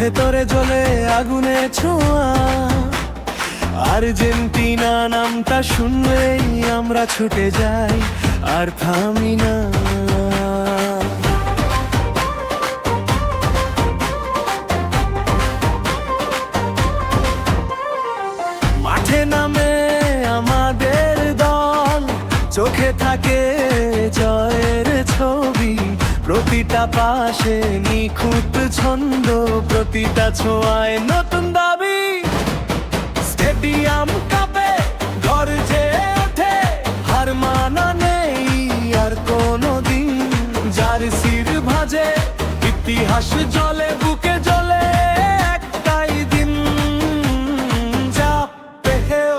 ভেতরে জ্বলে আগুনে ছোঁয়া। আর্জেন্টিনা নামটা শুনলেই আমরা ছুটে যাই, আর থামি না। মাঠে নামে আমাদের দল, চোখে থাকে জয়ের ছবি। প্রতিটা পাশে নিখুঁত ছন্দ, প্রতিটা ছোঁয়ায় নতুন দাবি। স্টেডিয়াম কাঁপে, গর্জে ওঠে, হার মানা নেই আর কোনোদিন। জার্সির ভাঁজে ইতিহাস জ্বলে, বুকে জ্বলে একটাই দিন। চাপেও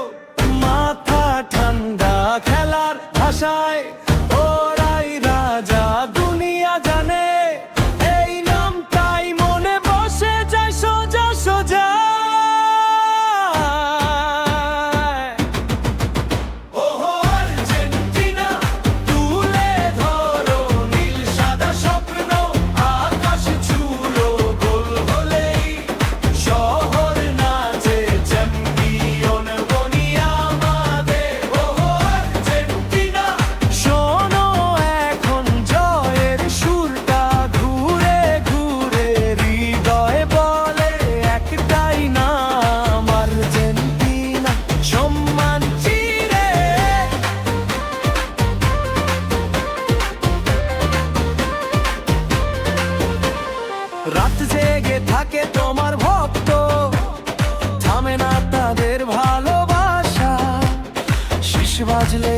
মাথা ঠান্ডা, খেলার ভাষায় ওরাই রাজা, দুনিয়া জানে এই নামটাই মনে বসে যায় সোজা সোজা। ওহো আর্জেন্টিনা, তুলে ধরো নীল সাদা স্বপ্ন, আকাশ ছুঁলো গোল হলেই শহর নাচে, চ্যাম্পিয়ন বনি আমাদের। ওহো আর্জেন্টিনা, শোনো এখন জয়ের সুরটা ঘুরে ঘুরে, হৃদয়ে বলে একটাই নাম আর্জেন্টিনা। সম্মান চিরে রাত জেগে থাকে তোমার ভক্ত, থামে না তাদের ভালোবাসা। শেষ বাজলে